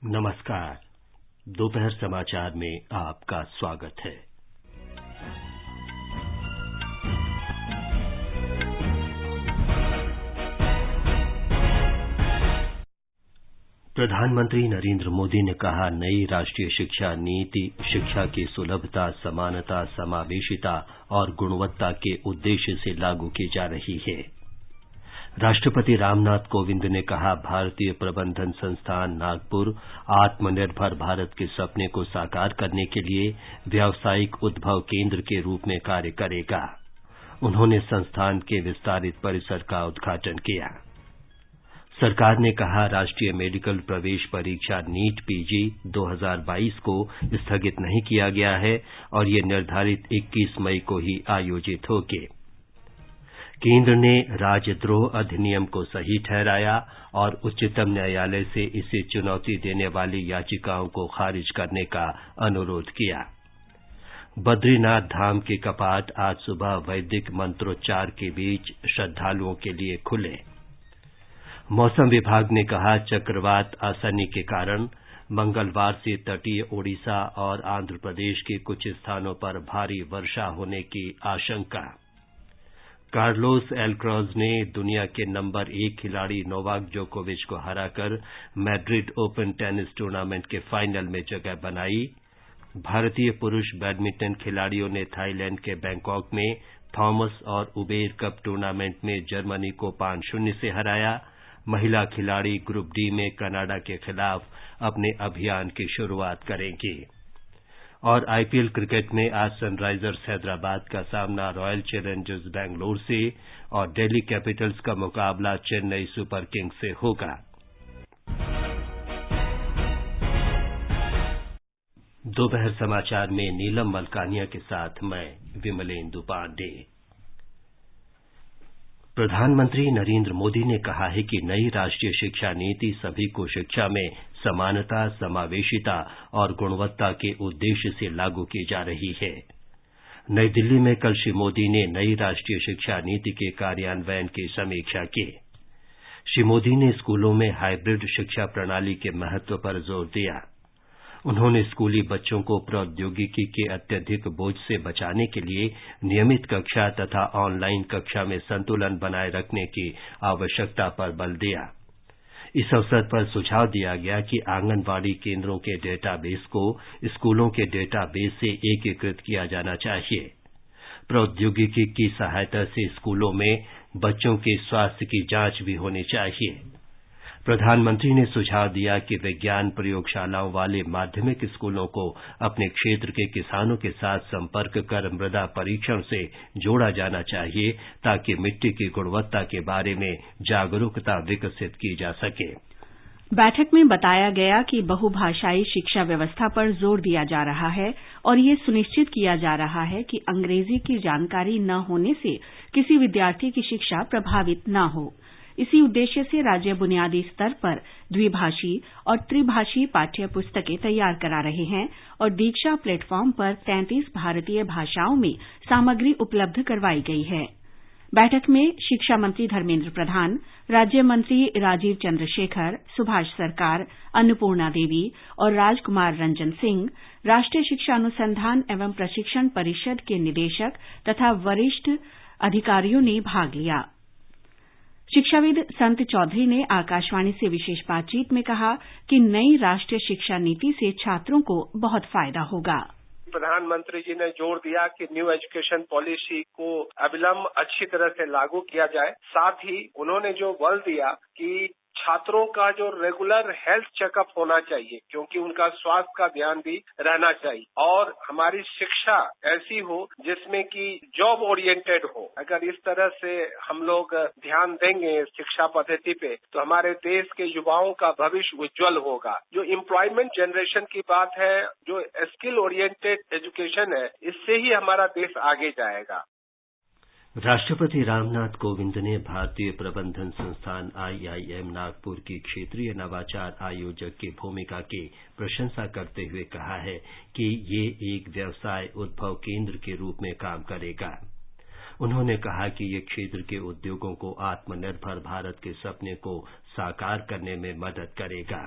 नमस्कार। दोपहर समाचार में आपका स्वागत है। प्रधानमंत्री नरेंद्र मोदी ने कहा, नई राष्ट्रीय शिक्षा नीति शिक्षा की सुलभता, समानता, समावेशिता और गुणवत्ता के उद्देश्य से लागू की जा रही है। राष्ट्रपति रामनाथ कोविंद ने कहा, भारतीय प्रबंधन संस्थान नागपुर आत्मनिर्भर भारत के सपने को साकार करने के लिए व्यावसायिक उद्भव केंद्र के रूप में कार्य करेगा। उन्होंने संस्थान के विस्तारित परिसर का उद्घाटन किया। सरकार ने कहा, राष्ट्रीय मेडिकल प्रवेश परीक्षा नीट पीजी 2022 को स्थगित नहीं किया गया है और ये निर्धारित 21 मई को ही आयोजित होगी। केंद्र ने राजद्रोह अधिनियम को सही ठहराया और उच्चतम न्यायालय से इसे चुनौती देने वाली याचिकाओं को खारिज करने का अनुरोध किया। बद्रीनाथ धाम के कपाट आज सुबह वैदिक मंत्रोच्चार के बीच श्रद्धालुओं के लिए खुले। मौसम विभाग ने कहा, चक्रवात आसनी के कारण मंगलवार से तटीय ओडिशा और आंध्र प्रदेश के कुछ स्थानों पर भारी वर्षा होने की आशंका। कार्लोस एल्क्राज ने दुनिया के नंबर 1 खिलाड़ी नोवाक जोकोविच को हराकर मैड्रिड ओपन टेनिस टूर्नामेंट के फाइनल में जगह बनाई। भारतीय पुरुष बैडमिंटन खिलाड़ियों ने थाईलैंड के बैंकॉक में थॉमस और उबेर कप टूर्नामेंट में जर्मनी को 5-0 से हराया। महिला खिलाड़ी ग्रुप डी में कनाडा के खिलाफ अपने अभियान की शुरुआत करेंगी। और आईपीएल क्रिकेट में आज सनराइजर्स हैदराबाद का सामना रॉयल चैलेंजर्स बैंगलोर से और दिल्ली कैपिटल्स का मुकाबला चेन्नई सुपर किंग्स से होगा। दोपहर समाचार में नीलम मलकानिया के साथ मैं विमलेंदु पांडे। प्रधानमंत्री नरेंद्र मोदी ने कहा है कि नई राष्ट्रीय शिक्षा नीति सभी को शिक्षा में समानता, समावेशिता और गुणवत्ता के उद्देश्य से लागू की जा रही है। नई दिल्ली में कल श्री मोदी ने नई राष्ट्रीय शिक्षा नीति के कार्यान्वयन की समीक्षा की। श्री मोदी ने स्कूलों में हाइब्रिड शिक्षा प्रणाली के महत्व पर जोर दिया। उन्होंने स्कूली बच्चों को प्रौद्योगिकी के अत्यधिक बोझ से बचाने के लिए नियमित कक्षा तथा ऑनलाइन कक्षा में संतुलन बनाए रखने की आवश्यकता पर बल दिया। इस अवसर पर सुझाव दिया गया कि आंगनबाड़ी केंद्रों के डेटाबेस को स्कूलों के डेटाबेस से एकीकृत किया जाना चाहिए। प्रौद्योगिकी की सहायता से स्कूलों में बच्चों के स्वास्थ्य की जांच भी होनी चाहिए। प्रधानमंत्री ने सुझाव दिया कि विज्ञान प्रयोगशालाओं वाले माध्यमिक स्कूलों को अपने क्षेत्र के किसानों के साथ संपर्क कर मृदा परीक्षण से जोड़ा जाना चाहिए ताकि मिट्टी की गुणवत्ता के बारे में जागरूकता विकसित की जा सके। बैठक में बताया गया कि बहुभाषाई शिक्षा व्यवस्था पर जोर दिया जा रहा है और ये सुनिश्चित किया जा रहा है कि अंग्रेजी की जानकारी न होने से किसी विद्यार्थी की शिक्षा प्रभावित न हो। इसी उद्देश्य से राज्य बुनियादी स्तर पर द्विभाषी और त्रिभाषी पाठ्य पुस्तकें तैयार करा रहे हैं और दीक्षा प्लेटफॉर्म पर 33 भारतीय भाषाओं में सामग्री उपलब्ध करवाई गई है। बैठक में शिक्षा मंत्री धर्मेंद्र प्रधान, राज्य मंत्री राजीव चंद्रशेखर, सुभाष सरकार, अन्नपूर्णा देवी और राजकुमार रंजन सिंह, राष्ट्रीय शिक्षा अनुसंधान एवं प्रशिक्षण परिषद के निदेशक तथा वरिष्ठ अधिकारियों ने भाग लिया। शिक्षाविद संत चौधरी ने आकाशवाणी से विशेष बातचीत में कहा कि नई राष्ट्रीय शिक्षा नीति से छात्रों को बहुत फायदा होगा। प्रधानमंत्री जी ने जोर दिया कि न्यू एजुकेशन पॉलिसी को अविलंब अच्छी तरह से लागू किया जाए। साथ ही उन्होंने जो बल दिया कि छात्रों का जो रेगुलर हेल्थ चेकअप होना चाहिए क्योंकि उनका स्वास्थ्य का ध्यान भी रहना चाहिए और हमारी शिक्षा ऐसी हो जिसमें कि जॉब ओरिएंटेड हो। अगर इस तरह से हम लोग ध्यान देंगे शिक्षा पद्धति पे तो हमारे देश के युवाओं का भविष्य उज्जवल होगा। जो एम्प्लॉयमेंट जनरेशन की बात है, जो स्किल ओरिएंटेड एजुकेशन है, इससे ही हमारा देश आगे जाएगा। राष्ट्रपति रामनाथ कोविंद ने भारतीय प्रबंधन संस्थान आईआईएम नागपुर की क्षेत्रीय नवाचार आयोजक की भूमिका की प्रशंसा करते हुए कहा है कि ये एक व्यवसाय उद्भव केंद्र के रूप में काम करेगा। उन्होंने कहा कि ये क्षेत्र के उद्योगों को आत्मनिर्भर भारत के सपने को साकार करने में मदद करेगा।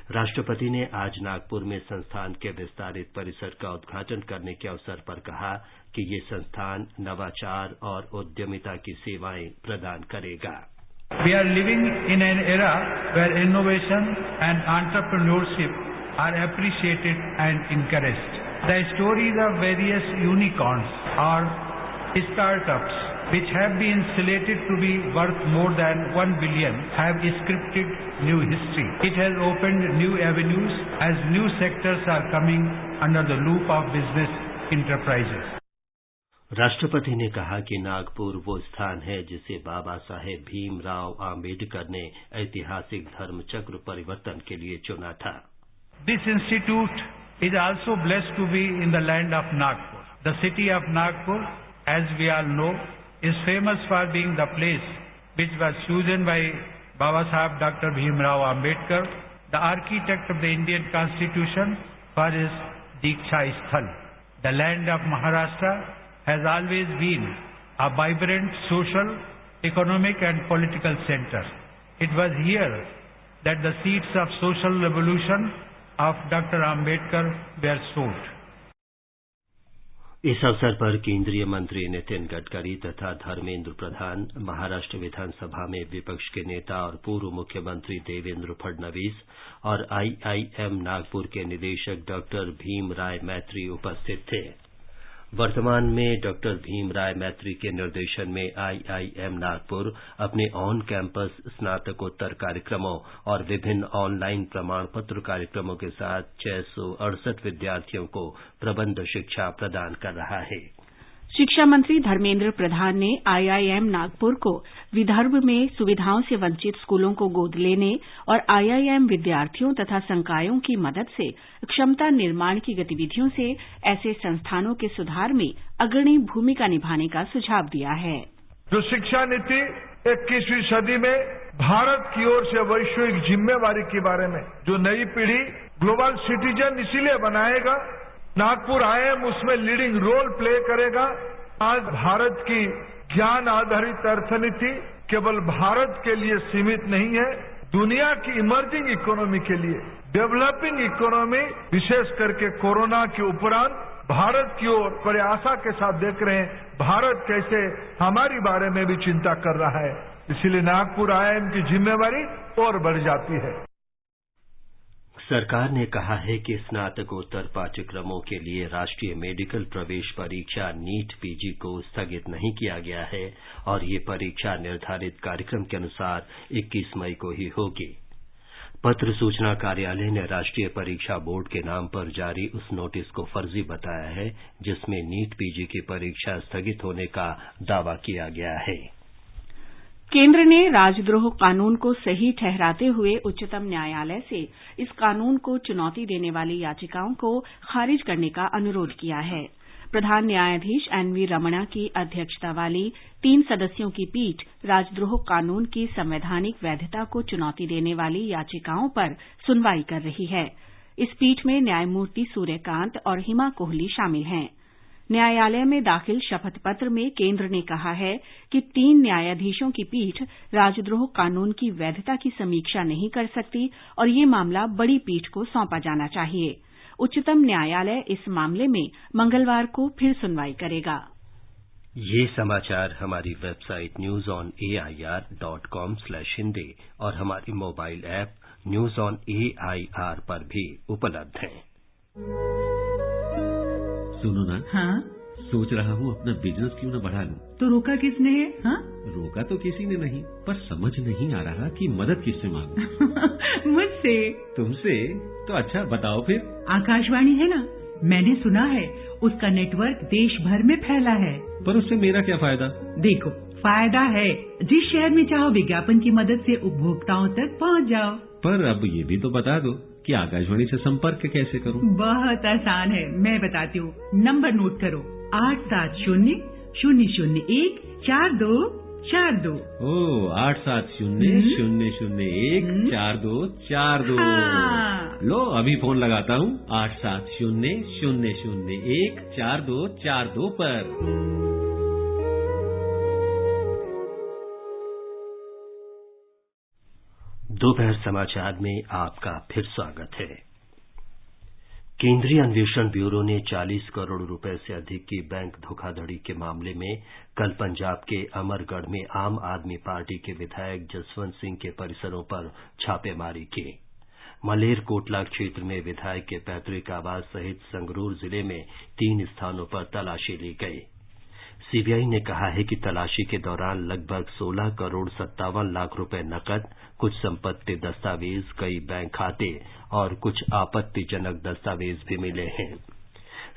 राष्ट्रपति ने आज नागपुर में संस्थान के विस्तारित परिसर का उद्घाटन करने के अवसर पर कहा कि ये संस्थान नवाचार और उद्यमिता की सेवाएं प्रदान करेगा। We are living in an era where innovation and entrepreneurship are appreciated and encouraged. The stories of various unicorns or startups which have been slated to be worth more than 1 billion have scripted new history. It has opened new avenues as new sectors are coming under the loop of business enterprises. राष्ट्रपति ने कहा कि नागपुर वो स्थान है जिसे बाबा साहेब भीमराव आम्बेडकर ने ऐतिहासिक धर्मचक्र परिवर्तन के लिए चुना था। This institute is also blessed to be in the land of Nagpur. The city of Nagpur, as we all know, is famous for being the place which was chosen by Baba Saheb Dr. Bhimrao Ambedkar, the architect of the Indian Constitution, for his Diksha Sthal. The land of Maharashtra has always been a vibrant social, economic and political center. It was here that the seeds of social revolution of Dr. Ambedkar were sowed. इस अवसर पर केंद्रीय मंत्री नितिन गडकरी तथा धर्मेंद्र प्रधान, महाराष्ट्र विधानसभा में विपक्ष के नेता और पूर्व मुख्यमंत्री देवेंद्र फडणवीस और आईआईएम नागपुर के निदेशक डॉक्टर भीम राय मैत्री उपस्थित थे। वर्तमान में डॉक्टर भीम राय मैत्री के निर्देशन में आईआईएम नागपुर अपने ऑन कैंपस स्नातकोत्तर कार्यक्रमों और विभिन्न ऑनलाइन प्रमाण पत्र कार्यक्रमों के साथ 668 विद्यार्थियों को प्रबंध शिक्षा प्रदान कर रहा है। शिक्षा मंत्री धर्मेंद्र प्रधान ने आईआईएम नागपुर को विदर्भ में सुविधाओं से वंचित स्कूलों को गोद लेने और आईआईएम विद्यार्थियों तथा संकायों की मदद से क्षमता निर्माण की गतिविधियों से ऐसे संस्थानों के सुधार में अग्रणी भूमिका निभाने का सुझाव दिया है। जो शिक्षा नीति 21वीं सदी में भारत की ओर से वैश्विक जिम्मेवारी के बारे में जो नई पीढ़ी ग्लोबल सिटीजन इसीलिए बनाएगा, नागपुर आईआईएम उसमें लीडिंग रोल प्ले करेगा। आज भारत की ज्ञान आधारित अर्थनीति केवल भारत के लिए सीमित नहीं है, दुनिया की इमर्जिंग इकोनॉमी के लिए, डेवलपिंग इकोनॉमी विशेष करके कोरोना के उपरांत भारत की ओर बड़े आशा के साथ देख रहे हैं, भारत कैसे हमारी बारे में भी चिंता कर रहा है। इसीलिए नागपुर आईआईएम की जिम्मेवारी और बढ़ जाती है। सरकार ने कहा है कि स्नातकोत्तर पाठ्यक्रमों के लिए राष्ट्रीय मेडिकल प्रवेश परीक्षा नीट पीजी को स्थगित नहीं किया गया है और ये परीक्षा निर्धारित कार्यक्रम के अनुसार 21 मई को ही होगी। पत्र सूचना कार्यालय ने राष्ट्रीय परीक्षा बोर्ड के नाम पर जारी उस नोटिस को फर्जी बताया है जिसमें नीट पीजी की परीक्षा स्थगित होने का दावा किया गया है। केंद्र ने राजद्रोह कानून को सही ठहराते हुए उच्चतम न्यायालय से इस कानून को चुनौती देने वाली याचिकाओं को खारिज करने का अनुरोध किया है। प्रधान न्यायाधीश एनवी रमणा की अध्यक्षता वाली 3 सदस्यों की पीठ राजद्रोह कानून की संवैधानिक वैधता को चुनौती देने वाली याचिकाओं पर सुनवाई कर रही है। इस पीठ में न्यायमूर्ति सूर्यकांत और हिमा कोहली शामिल हैं। न्यायालय में दाखिल शपथ पत्र में केंद्र ने कहा है कि 3 न्यायाधीशों की पीठ राजद्रोह कानून की वैधता की समीक्षा नहीं कर सकती और ये मामला बड़ी पीठ को सौंपा जाना चाहिए। उच्चतम न्यायालय इस मामले में मंगलवार को फिर सुनवाई करेगा। ये समाचार हमारी वेबसाइट newsonair.com/hindi और हमारी mobile app news on AIR पर भी उपलब्ध हैं। सुनो ना, हाँ? सोच रहा हूँ अपना बिजनेस क्यों न बढ़ा लूं। तो रोका किसने है? हाँ? रोका तो किसी ने नहीं, पर समझ नहीं आ रहा कि मदद किससे मांगूं। मुझसे। तुमसे? तो अच्छा बताओ फिर। आकाशवाणी है ना, मैंने सुना है उसका नेटवर्क देश भर में फैला है। पर उससे मेरा क्या फायदा? देखो, फायदा है, जिस शहर में चाहो विज्ञापन की मदद से उपभोक्ताओं तक पहुँच जाओ। पर अब ये भी तो बता दो कि आकाशवाणी से संपर्क कैसे करूं? बहुत आसान है, मैं बताती हूँ। नंबर नोट करो, 870-001-4242। ओ 870-001-4242। लो अभी फोन लगाता हूँ 870-001-4242 पर। दोपहर समाचार में आपका फिर स्वागत है। केंद्रीय अन्वेषण ब्यूरो ने 40 करोड़ रुपए से अधिक की बैंक धोखाधड़ी के मामले में कल पंजाब के अमरगढ़ में आम आदमी पार्टी के विधायक जसवंत सिंह के परिसरों पर छापेमारी की। मलेरकोटला क्षेत्र में विधायक के पैतृक आवास सहित संगरूर जिले में 3 स्थानों पर तलाशी ली गई। सीबीआई ने कहा है कि तलाशी के दौरान लगभग 16 करोड़ 57 लाख रुपए नकद, कुछ संपत्ति दस्तावेज, कई बैंक खाते और कुछ आपत्तिजनक दस्तावेज भी मिले हैं।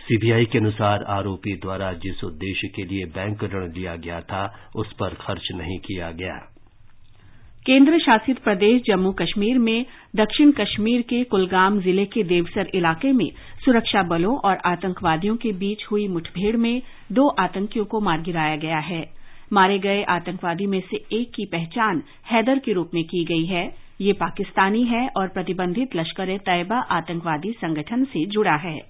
सीबीआई के अनुसार आरोपी द्वारा जिस उद्देश्य के लिए बैंक ऋण लिया गया था उस पर खर्च नहीं किया गया। केंद्र शासित प्रदेश जम्मू कश्मीर में दक्षिण कश्मीर के कुलगाम जिले के देवसर इलाके में सुरक्षा बलों और आतंकवादियों के बीच हुई मुठभेड़ में 2 आतंकियों को मार गिराया गया है। मारे गए आतंकवादी में से एक की पहचान हैदर के रूप में की गई है। ये पाकिस्तानी है और प्रतिबंधित लश्कर-ए-तैयबा आतंकवादी संगठन से जुड़ा है।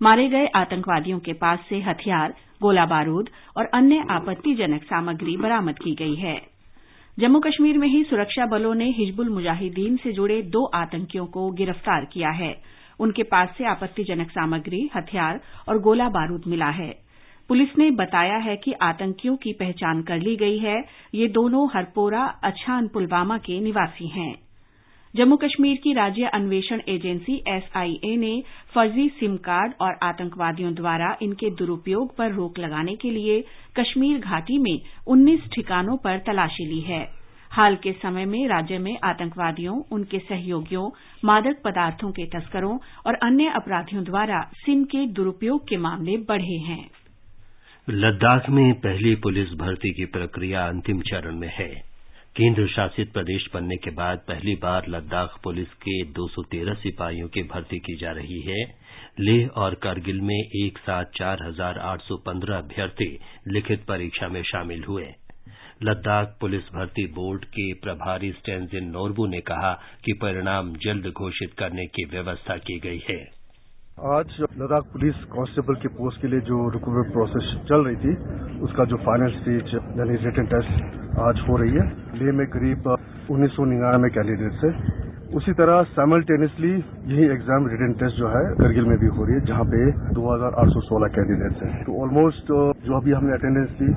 मारे गए आतंकवादियों के पास से हथियार, गोला बारूद और अन्य आपत्तिजनक सामग्री बरामद की गई है। जम्मू कश्मीर में ही सुरक्षा बलों ने हिजबुल मुजाहिदीन से जुड़े 2 आतंकियों को गिरफ्तार किया है। उनके पास से आपत्तिजनक सामग्री, हथियार और गोला बारूद मिला है। पुलिस ने बताया है कि आतंकियों की पहचान कर ली गई है। ये दोनों हरपोरा अछान पुलवामा के निवासी हैं। जम्मू कश्मीर की राज्य अन्वेषण एजेंसी एसआईए ने फर्जी सिम कार्ड और आतंकवादियों द्वारा इनके दुरुपयोग पर रोक लगाने के लिए कश्मीर घाटी में 19 ठिकानों पर तलाशी ली है। हाल के समय में राज्य में आतंकवादियों, उनके सहयोगियों, मादक पदार्थों के तस्करों और अन्य अपराधियों द्वारा सिम के दुरुपयोग के मामले बढ़े हैं। लद्दाख में पहली पुलिस भर्ती की प्रक्रिया अंतिम चरण में है। केंद्र शासित प्रदेश बनने के बाद पहली बार लद्दाख पुलिस के 213 सिपाहियों की भर्ती की जा रही है। लेह और करगिल में एक साथ 4,815 अभ्यर्थी लिखित परीक्षा में शामिल हुए। लद्दाख पुलिस भर्ती बोर्ड के प्रभारी स्टेंजिन नोरबू ने कहा कि परिणाम जल्द घोषित करने की व्यवस्था की गई है। आज लद्दाख पुलिस कांस्टेबल के पोस्ट के लिए जो रिक्रूटमेंट प्रोसेस चल रही थी उसका जो फाइनल स्टेज यानी रिटन टेस्ट आज हो रही है। लेह में करीब 1999 कैंडिडेट्स है। उसी तरह साइमल्टेनियसली यही एग्जाम रिटन टेस्ट जो है करगिल में भी हो रही है, जहां पे 2,816 कैंडिडेट्स हैं। तो ऑलमोस्ट जो अभी हमने अटेंडेंस ली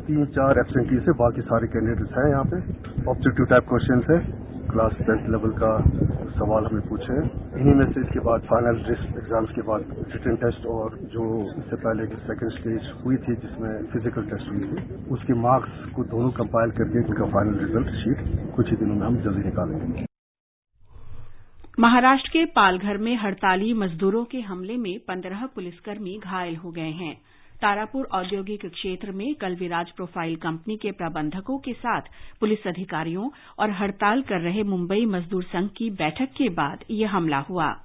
3-4 एब्सेंटी से बाकी सारे कैंडिडेट्स हैं यहाँ पे। ऑब्जेक्टिव टाइप क्वेश्चन है, क्लास 10th लेवल का सवाल हमें पूछे हैं। इन्हीं में से इसके बाद फाइनल एग्जाम्स के बाद रिटन टेस्ट और जो इससे पहले की सेकंड स्टेज हुई थी जिसमें फिजिकल टेस्ट हुई थी, उसके मार्क्स को दोनों कंपाइल करके उनका फाइनल रिजल्ट शीट कुछ ही दिनों में हम जल्दी निकालेंगे। महाराष्ट्र के पालघर में हड़ताली मजदूरों के हमले में 15 पुलिसकर्मी घायल हो गए हैं। तारापुर औद्योगिक क्षेत्र में कल विराज प्रोफाइल कंपनी के प्रबंधकों के साथ पुलिस अधिकारियों और हड़ताल कर रहे मुंबई मजदूर संघ की बैठक के बाद यह हमला हुआ।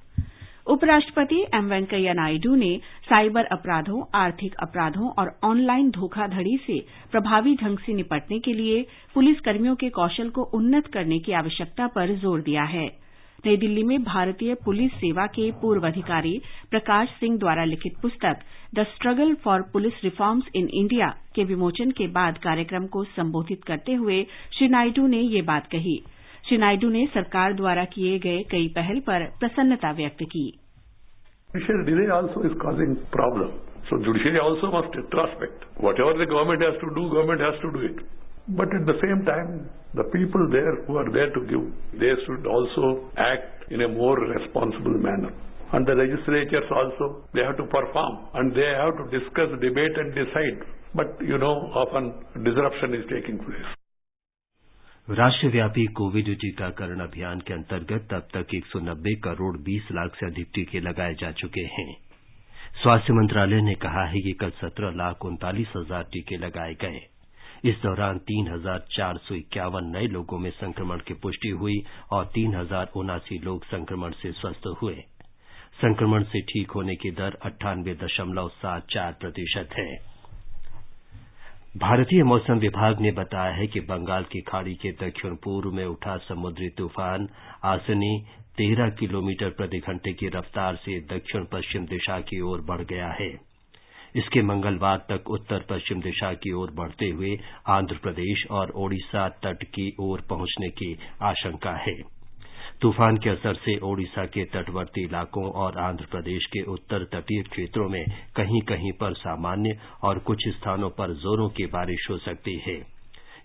उपराष्ट्रपति एम वेंकैया नायडू ने साइबर अपराधों, आर्थिक अपराधों और ऑनलाइन धोखाधड़ी से प्रभावी ढंग से निपटने के लिए पुलिसकर्मियों के कौशल को उन्नत करने की आवश्यकता पर जोर दिया है। नई दिल्ली में भारतीय पुलिस सेवा के पूर्व अधिकारी प्रकाश सिंह द्वारा लिखित पुस्तक the struggle for police reforms in India के विमोचन के बाद कार्यक्रम को संबोधित करते हुए श्री नायडू ने ये बात कही। श्री नायडू ने सरकार द्वारा किए गए कई पहल पर प्रसन्नता व्यक्त की। Judicial delay also is causing problem. So judiciary also must introspect. Whatever the government has to do, government has to do it. But at the same time, the people there who are there to give, they should also act in a more responsible manner. And the legislatures also, they have to perform and they have to discuss, debate and decide. But often disruption is taking place. राष्ट्रव्यापी Covid टीकाकरण अभियान के अंतर्गत अब तक 190 करोड़ 20 लाख से अधिक टीके लगाए जा चुके हैं। स्वास्थ्य मंत्रालय ने कहा है कि कल 17,39,000 टीके लगाए गए। इस दौरान 3,451 नए लोगों में संक्रमण की पुष्टि हुई और 3,079 लोग संक्रमण से स्वस्थ हुए। संक्रमण से ठीक होने की दर 98.74% है। भारतीय मौसम विभाग ने बताया है कि बंगाल की खाड़ी के दक्षिण पूर्व में उठा समुद्री तूफान आसनी 13 किलोमीटर प्रति घंटे की रफ्तार से दक्षिण पश्चिम दिशा की ओर बढ़ गया है। इसके मंगलवार तक उत्तर पश्चिम दिशा की ओर बढ़ते हुए आंध्र प्रदेश और ओडिशा तट की ओर पहुंचने की आशंका है। तूफान के असर से ओडिशा के तटवर्ती इलाकों और आंध्र प्रदेश के उत्तर तटीय क्षेत्रों में कहीं कहीं पर सामान्य और कुछ स्थानों पर जोरों की बारिश हो सकती है।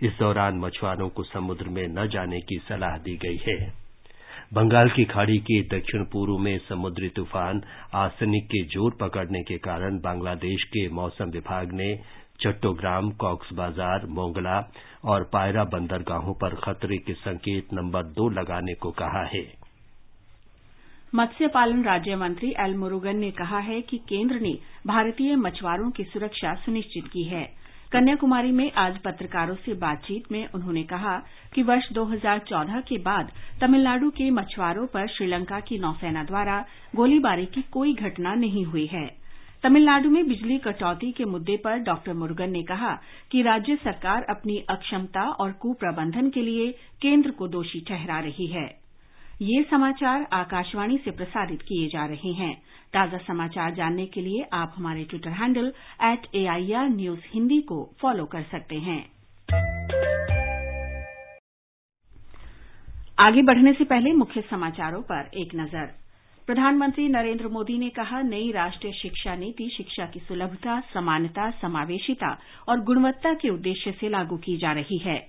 इस दौरान मछुआरों को समुद्र में न जाने की सलाह दी गई है। बंगाल की खाड़ी के दक्षिण पूर्व में समुद्री तूफान आर्सेनिक के जोर पकड़ने के कारण बांग्लादेश के मौसम विभाग ने चट्टोग्राम, कॉक्स बाजार, मोंगला और पायरा बंदरगाहों पर खतरे के संकेत नंबर 2 लगाने को कहा है। मत्स्य पालन राज्य मंत्री एल मुरुगन ने कहा है कि केंद्र ने भारतीय मछुआरों की सुरक्षा सुनिश्चित की है। कन्याकुमारी में आज पत्रकारों से बातचीत में उन्होंने कहा कि वर्ष 2014 के बाद तमिलनाडु के मछुआरों पर श्रीलंका की नौसेना द्वारा गोलीबारी की कोई घटना नहीं हुई है। तमिलनाडु में बिजली कटौती के मुद्दे पर डॉ मुरुगन ने कहा कि राज्य सरकार अपनी अक्षमता और कुप्रबंधन के लिए केंद्र को दोषी ठहरा रही है। ये समाचार आकाशवाणी से प्रसारित किए जा रहे हैं। ताजा समाचार जानने के लिए आप हमारे Twitter handle @AIR News Hindi को फॉलो कर सकते हैं। आगे बढ़ने से पहले मुख्य समाचारों पर एक नजर। प्रधानमंत्री नरेंद्र मोदी ने कहा, नई राष्ट्रीय शिक्षा नीति शिक्षा की सुलभता, समानता, समावेशिता और गुणवत्ता के उद्देश्य से लागू की जा रही है।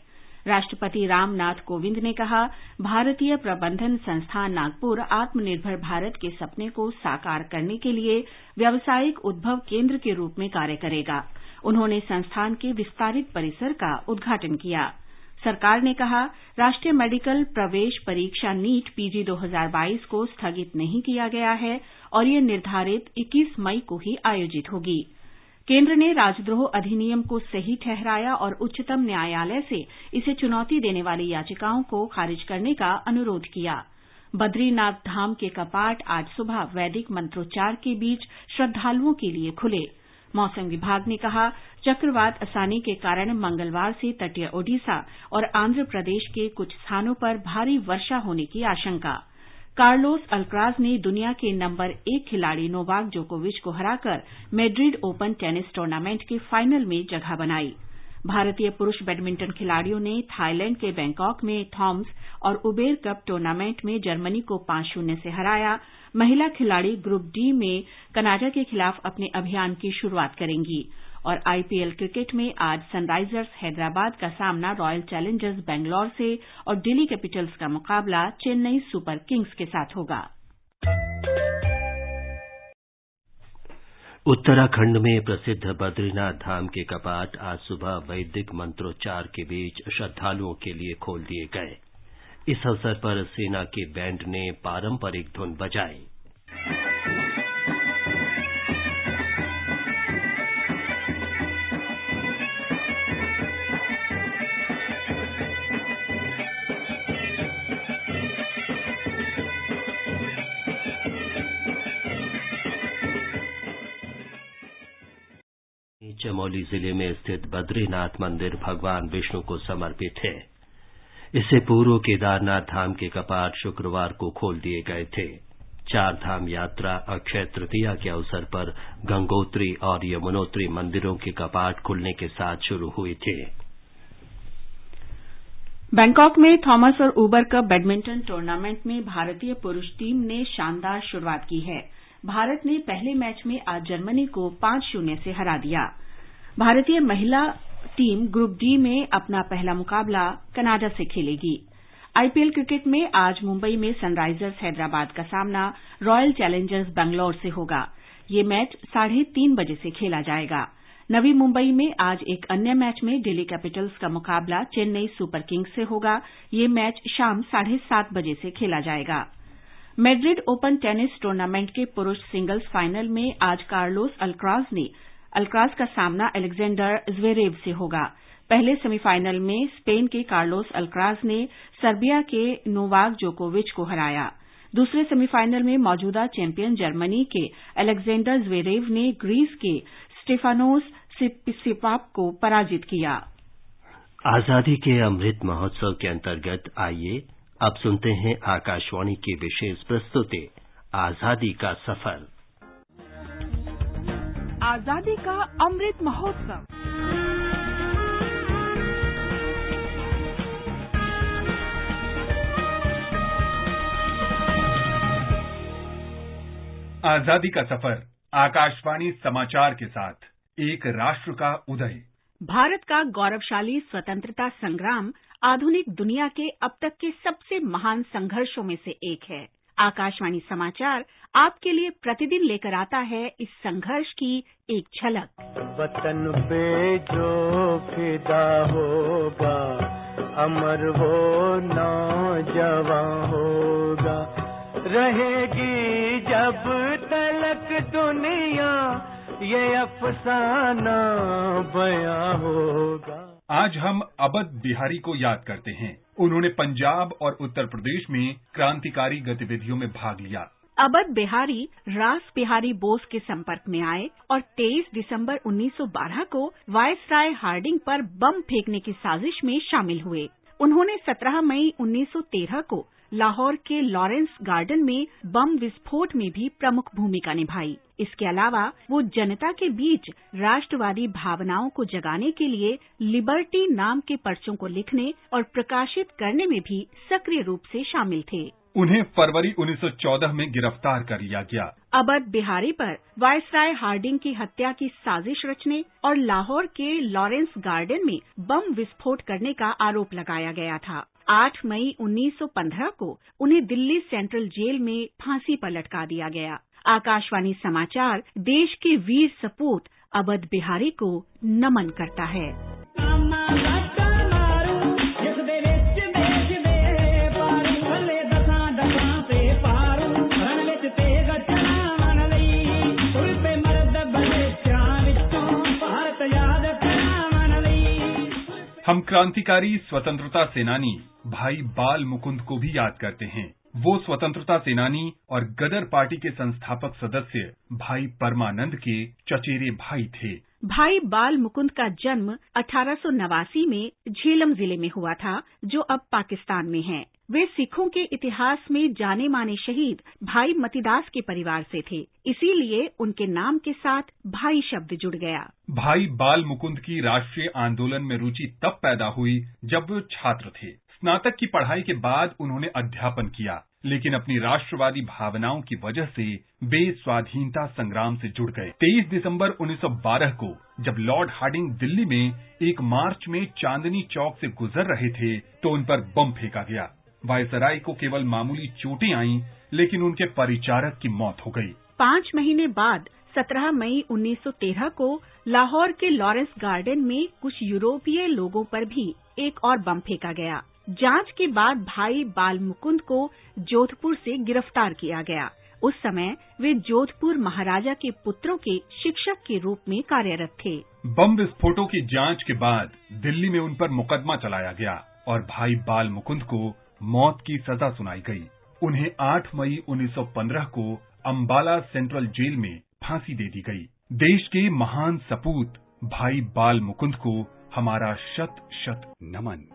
राष्ट्रपति रामनाथ कोविंद ने कहा, भारतीय प्रबंधन संस्थान नागपुर आत्मनिर्भर भारत के सपने को साकार करने के लिए व्यावसायिक उद्भव केंद्र के रूप में कार्य करेगा। उन्होंने संस्थान के विस्तारित परिसर का उद्घाटन किया। सरकार ने कहा, राष्ट्रीय मेडिकल प्रवेश परीक्षा नीट पीजी 2022 को स्थगित नहीं किया गया है और ये निर्धारित 21 मई को ही आयोजित होगी। केंद्र ने राजद्रोह अधिनियम को सही ठहराया और उच्चतम न्यायालय से इसे चुनौती देने वाली याचिकाओं को खारिज करने का अनुरोध किया। बद्रीनाथ धाम के कपाट आज सुबह वैदिक मंत्रोच्चार के बीच श्रद्धालुओं के लिए खुले। मौसम विभाग ने कहा, चक्रवात असानी के कारण मंगलवार से तटीय ओडिशा और आंध्र प्रदेश के कुछ स्थानों पर भारी वर्षा होने की आशंका। कार्लोस अल्क्राज ने दुनिया के नंबर 1 खिलाड़ी नोवाक जोकोविच को हराकर मैड्रिड ओपन टेनिस टूर्नामेंट के फाइनल में जगह बनाई। भारतीय पुरुष बैडमिंटन खिलाड़ियों ने थाईलैंड के बैंकॉक में थॉम्स और उबेर कप टूर्नामेंट में जर्मनी को 5-0 से हराया। महिला खिलाड़ी ग्रुप डी में कनाडा के खिलाफ अपने अभियान की शुरुआत करेंगी। और आईपीएल क्रिकेट में आज सनराइजर्स हैदराबाद का सामना रॉयल चैलेंजर्स बैंगलोर से और दिल्ली कैपिटल्स का मुकाबला चेन्नई सुपर किंग्स के साथ होगा। उत्तराखंड में प्रसिद्ध बद्रीनाथ धाम के कपाट आज सुबह वैदिक मंत्रोच्चार के बीच श्रद्धालुओं के लिए खोल दिए गए। इस अवसर पर सेना के बैंड ने पारंपरिक धुन बजाई। चमोली जिले में स्थित बद्रीनाथ मंदिर भगवान विष्णु को समर्पित है। इससे पूर्व केदारनाथ धाम के कपाट शुक्रवार को खोल दिए गए थे। 4 धाम यात्रा अक्षय तृतीया के अवसर पर गंगोत्री और यमुनोत्री मंदिरों के कपाट खुलने के साथ शुरू हुए थे। बैंकॉक में थॉमस और उबर कप बैडमिंटन टूर्नामेंट में भारतीय पुरुष टीम ने शानदार शुरुआत की है। भारत ने पहले मैच में आज जर्मनी को 5-0 से हरा दिया। भारतीय महिला टीम ग्रुप डी में अपना पहला मुकाबला कनाडा से खेलेगी। आईपीएल क्रिकेट में आज मुंबई में सनराइजर्स हैदराबाद का सामना रॉयल चैलेंजर्स बैंगलोर से होगा। ये मैच 3:30 बजे से खेला जाएगा। नवी मुंबई में आज एक अन्य मैच में दिल्ली कैपिटल्स का मुकाबला चेन्नई सुपर किंग्स से होगा। ये मैच शाम 7:30 बजे से खेला जाएगा। मैड्रिड ओपन टेनिस टूर्नामेंट के पुरुष सिंगल्स फाइनल में आज कार्लोस अल्क्राज का सामना अलेक्जेंडर ज़्वेरेव से होगा। पहले सेमीफाइनल में स्पेन के कार्लोस अल्क्राज ने सर्बिया के नोवाक जोकोविच को हराया। दूसरे सेमीफाइनल में मौजूदा चैंपियन जर्मनी के अलेक्जेंडर ज़्वेरेव ने ग्रीस के स्टेफानोस सिसिपास को पराजित किया। आजादी के अमृत महोत्सव के अंतर्गत आइए अब सुनते हैं आकाशवाणी की विशेष प्रस्तुति आजादी का सफर। आजादी का अमृत महोत्सव। आजादी का सफर, आकाशवाणी समाचार के साथ एक राष्ट्र का उदय। भारत का गौरवशाली स्वतंत्रता संग्राम आधुनिक दुनिया के अब तक के सबसे महान संघर्षों में से एक है। आकाशवाणी समाचार आपके लिए प्रतिदिन लेकर आता है इस संघर्ष की एक झलक। वतन पे जो फिदा होगा, अमर वो नौजवान होगा, रहेगी जब तलक दुनिया, ये अफसाना बयां होगा। आज हम अवध बिहारी को याद करते हैं। उन्होंने पंजाब और उत्तर प्रदेश में क्रांतिकारी गतिविधियों में भाग लिया। अवध बिहारी रास बिहारी बोस के संपर्क में आए और 23 दिसंबर 1912 को वायसराय हार्डिंग पर बम फेंकने की साजिश में शामिल हुए। उन्होंने 17 मई 1913 को लाहौर के लॉरेंस गार्डन में बम विस्फोट में भी प्रमुख भूमिका निभाई। इसके अलावा वो जनता के बीच राष्ट्रवादी भावनाओं को जगाने के लिए लिबर्टी नाम के पर्चों को लिखने और प्रकाशित करने में भी सक्रिय रूप से शामिल थे। उन्हें फरवरी 1914 में गिरफ्तार कर लिया गया। अवध बिहारी पर वायसराय हार्डिंग की हत्या की साजिश रचने और लाहौर के लॉरेंस गार्डन में बम विस्फोट करने का आरोप लगाया गया था। 8 मई 1915 को उन्हें दिल्ली सेंट्रल जेल में फांसी पर लटका दिया गया। आकाशवाणी समाचार देश के वीर सपूत अवध बिहारी को नमन करता है। हम क्रांतिकारी स्वतंत्रता सेनानी भाई बाल मुकुंद को भी याद करते हैं। वो स्वतंत्रता सेनानी और गदर पार्टी के संस्थापक सदस्य भाई परमानंद के चचेरे भाई थे। भाई बाल मुकुंद का जन्म 1889 में झेलम जिले में हुआ था, जो अब पाकिस्तान में है। वे सिखों के इतिहास में जाने माने शहीद भाई मतीदास के परिवार से थे, इसीलिए उनके नाम के साथ भाई शब्द जुड़ गया। भाई बाल मुकुंद की राष्ट्रीय आंदोलन में रुचि तब पैदा हुई जब वो छात्र थे। स्नातक की पढ़ाई के बाद उन्होंने अध्यापन किया, लेकिन अपनी राष्ट्रवादी भावनाओं की वजह से वे स्वाधीनता संग्राम से जुड़ गए। 23 दिसंबर 1912 को जब लॉर्ड हार्डिंग दिल्ली में एक मार्च में चांदनी चौक से गुजर रहे थे तो उन पर बम फेंका गया। वायसराय को केवल मामूली चोटें आईं, लेकिन उनके परिचारक की मौत हो गई। 5 महीने बाद 17 मई 1913 को लाहौर के लॉरेंस गार्डन में कुछ यूरोपीय लोगों पर भी एक और बम फेंका गया। जांच के बाद भाई बाल मुकुंद को जोधपुर से गिरफ्तार किया गया। उस समय वे जोधपुर महाराजा के पुत्रों के शिक्षक के रूप में कार्यरत थे। बम विस्फोटों की जांच के बाद दिल्ली में उन पर मुकदमा चलाया गया और भाई बाल मुकुंद को मौत की सजा सुनाई गई। उन्हें 8 मई 1915 को अंबाला सेंट्रल जेल में फांसी दे दी गई। देश के महान सपूत भाई बाल मुकुंद को हमारा शत शत नमन।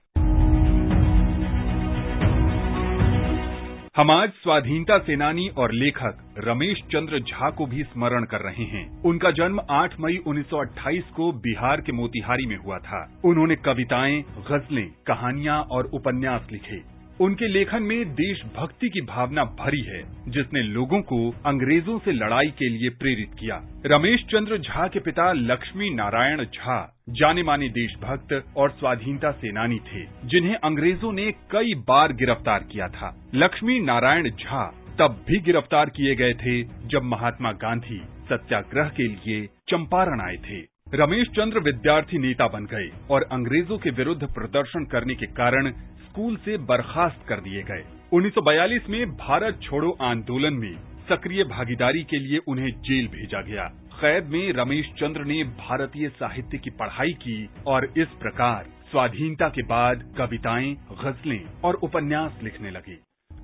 हम आज स्वाधीनता सेनानी और लेखक रमेश चंद्र झा को भी स्मरण कर रहे हैं। उनका जन्म 8 मई 1928 को बिहार के मोतिहारी में हुआ था। उन्होंने कविताएं, गजलें, कहानियां और उपन्यास लिखे। उनके लेखन में देशभक्ति की भावना भरी है, जिसने लोगों को अंग्रेजों से लड़ाई के लिए प्रेरित किया। रमेश चंद्र झा के पिता लक्ष्मी नारायण झा जाने माने देशभक्त और स्वाधीनता सेनानी थे, जिन्हें अंग्रेजों ने कई बार गिरफ्तार किया था। लक्ष्मी नारायण झा तब भी गिरफ्तार किए गए थे जब महात्मा गांधी सत्याग्रह के लिए चंपारण आए थे। रमेश चंद्र विद्यार्थी नेता बन गए और अंग्रेजों के विरुद्ध प्रदर्शन करने के कारण स्कूल से बर्खास्त कर दिए गए। 1942 में भारत छोड़ो आंदोलन में सक्रिय भागीदारी के लिए उन्हें जेल भेजा गया। कैद में रमेश चंद्र ने भारतीय साहित्य की पढ़ाई की और इस प्रकार स्वाधीनता के बाद कविताएं, गजलें और उपन्यास लिखने लगे।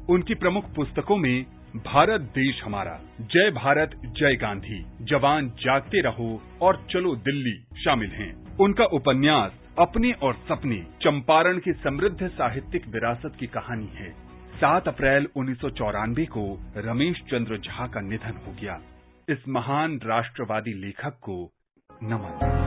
उनकी प्रमुख पुस्तकों में भारत देश हमारा, जय भारत जय गांधी, जवान जागते रहो और चलो दिल्ली शामिल हैं। उनका उपन्यास अपने और सपने चंपारण की समृद्ध साहित्यिक विरासत की कहानी है। 7 अप्रैल 1994 को रमेश चंद्र झा का निधन हो गया। इस महान राष्ट्रवादी लेखक को नमन।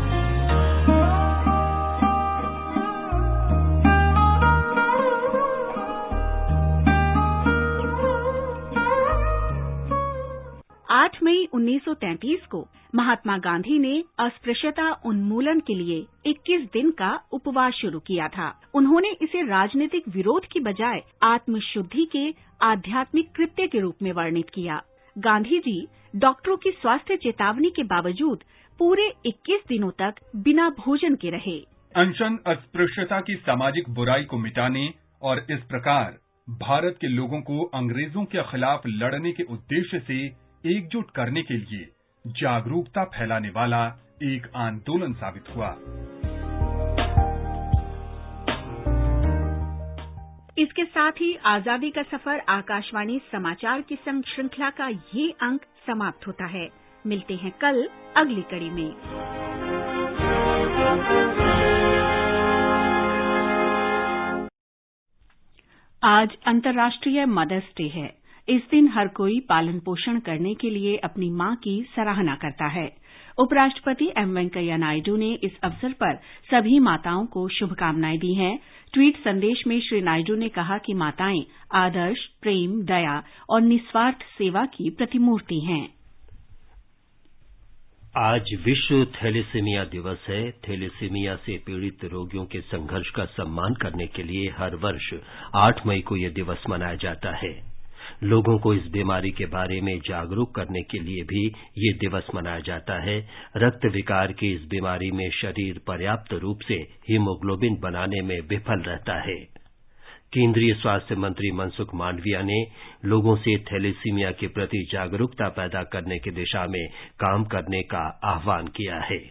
8 मई 1933 को महात्मा गांधी ने अस्पृश्यता उन्मूलन के लिए 21 दिन का उपवास शुरू किया था। उन्होंने इसे राजनीतिक विरोध की बजाय आत्मशुद्धि के आध्यात्मिक कृत्य के रूप में वर्णित किया। गांधी जी डॉक्टरों की स्वास्थ्य चेतावनी के बावजूद पूरे 21 दिनों तक बिना भोजन के रहे। अनशन अस्पृश्यता की सामाजिक बुराई को मिटाने और इस प्रकार भारत के लोगों को अंग्रेजों के खिलाफ लड़ने के उद्देश्य से एकजुट करने के लिए जागरूकता फैलाने वाला एक आंदोलन साबित हुआ। इसके साथ ही आजादी का सफर आकाशवाणी समाचार की संग श्रृंखला का ये अंक समाप्त होता है। मिलते हैं कल अगली कड़ी में। आज अंतर्राष्ट्रीय मदर्स डे है। इस दिन हर कोई पालन पोषण करने के लिए अपनी मां की सराहना करता है। उपराष्ट्रपति एम वेंकैया नायडू ने इस अवसर पर सभी माताओं को शुभकामनाएं दी हैं। ट्वीट संदेश में श्री नायडू ने कहा कि माताएं आदर्श, प्रेम, दया और निस्वार्थ सेवा की प्रतिमूर्ति हैं। आज विश्व थैलेसीमिया दिवस है। थैलेसीमिया से पीड़ित रोगियों के संघर्ष का सम्मान करने के लिए हर वर्ष 8 मई को यह दिवस मनाया जाता है। लोगों को इस बीमारी के बारे में जागरूक करने के लिए भी ये दिवस मनाया जाता है। रक्त विकार की इस बीमारी में शरीर पर्याप्त रूप से हीमोग्लोबिन बनाने में विफल रहता है। केंद्रीय स्वास्थ्य मंत्री मनसुख मांडविया ने लोगों से थैलेसीमिया के प्रति जागरूकता पैदा करने की दिशा में काम करने का आह्वान किया है।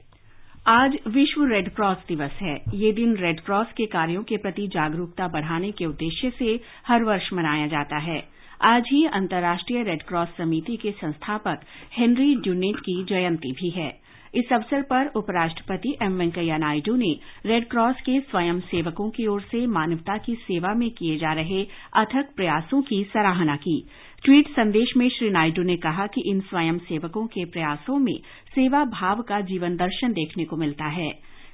आज विश्व रेड क्रॉस दिवस है। ये दिन रेड क्रॉस के कार्यों के प्रति जागरूकता बढ़ाने के उद्देश्य से हर वर्ष मनाया जाता है। आज ही अंतर्राष्ट्रीय रेड क्रॉस समिति के संस्थापक हेनरी ड्यूनेट की जयंती भी है। इस अवसर पर उपराष्ट्रपति एम वेंकैया नायडू ने रेड क्रॉस के स्वयं सेवकों की ओर से मानवता की सेवा में किए जा रहे अथक प्रयासों की सराहना की। ट्वीट संदेश में श्री नायडू ने कहा कि इन स्वयं सेवकों के प्रयासों में सेवा भाव का जीवन दर्शन देखने को मिलता है।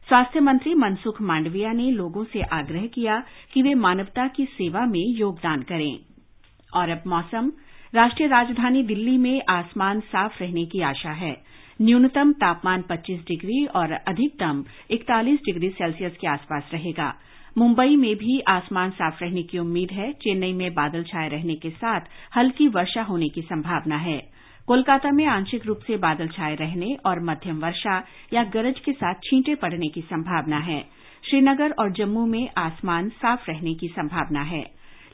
स्वास्थ्य मंत्री मनसुख मांडविया ने लोगों से आग्रह किया कि वे मानवता की सेवा में योगदान करें। और अब मौसम। राष्ट्रीय राजधानी दिल्ली में आसमान साफ रहने की आशा है। न्यूनतम तापमान 25 डिग्री और अधिकतम 41 डिग्री सेल्सियस के आसपास रहेगा। मुंबई में भी आसमान साफ रहने की उम्मीद है। चेन्नई में बादल छाए रहने के साथ हल्की वर्षा होने की संभावना है। कोलकाता में आंशिक रूप से बादल छाए रहने और मध्यम वर्षा या गरज के साथ छींटे पड़ने की संभावना है। श्रीनगर और जम्मू में आसमान साफ रहने की संभावना है।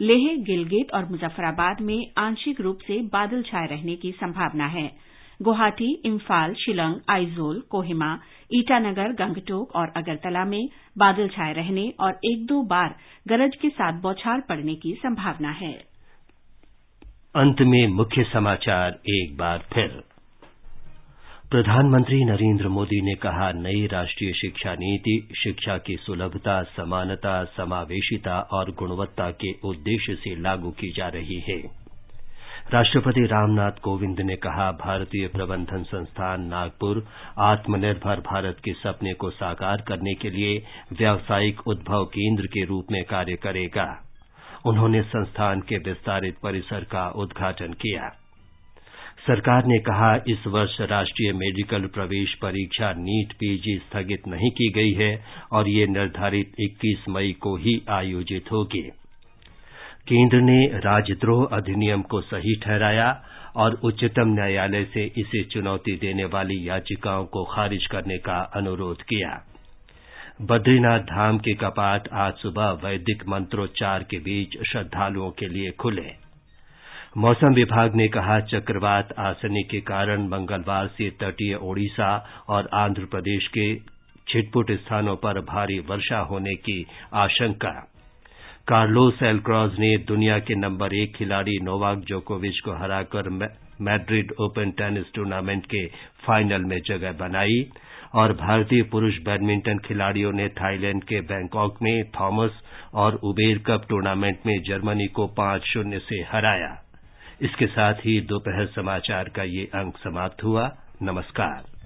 लेह, गिलगित और मुजफ्फराबाद में आंशिक रूप से बादल छाए रहने की संभावना है। गुवाहाटी, इम्फाल, शिलंग, आइजोल, कोहिमा, ईटानगर, गंगटोक और अगरतला में बादल छाए रहने और 1-2 बार गरज के साथ बौछार पड़ने की संभावना है। अंत में मुख्य समाचार एक बार फिर। प्रधानमंत्री नरेंद्र मोदी ने कहा, नई राष्ट्रीय शिक्षा नीति शिक्षा की सुलभता, समानता, समावेशिता और गुणवत्ता के उद्देश्य से लागू की जा रही है। राष्ट्रपति रामनाथ कोविंद ने कहा, भारतीय प्रबंधन संस्थान नागपुर आत्मनिर्भर भारत के सपने को साकार करने के लिए व्यावसायिक उद्भव केंद्र के रूप में कार्य करेगा। उन्होंने संस्थान के विस्तारित परिसर का उद्घाटन किया। सरकार ने कहा, इस वर्ष राष्ट्रीय मेडिकल प्रवेश परीक्षा नीट पीजी स्थगित नहीं की गई है और ये निर्धारित 21 मई को ही आयोजित होगी। केंद्र ने राजद्रोह अधिनियम को सही ठहराया और उच्चतम न्यायालय से इसे चुनौती देने वाली याचिकाओं को खारिज करने का अनुरोध किया। बद्रीनाथ धाम के कपाट आज सुबह वैदिक मंत्रोच्चार के बीच श्रद्धालुओं के लिए खुले। मौसम विभाग ने कहा, चक्रवात आसनी के कारण मंगलवार से तटीय ओडिशा और आंध्र प्रदेश के छिटपुट स्थानों पर भारी वर्षा होने की आशंका। कार्लोस एल्क्राज ने दुनिया के नंबर 1 खिलाड़ी नोवाक जोकोविच को हराकर मैड्रिड ओपन टेनिस टूर्नामेंट के फाइनल में जगह बनाई और भारतीय पुरुष बैडमिंटन खिलाड़ियों ने थाईलैंड के बैंकॉक में थॉमस और उबेर कप टूर्नामेंट में जर्मनी को 5-0 से हराया। इसके साथ ही दोपहर समाचार का ये अंक समाप्त हुआ। नमस्कार।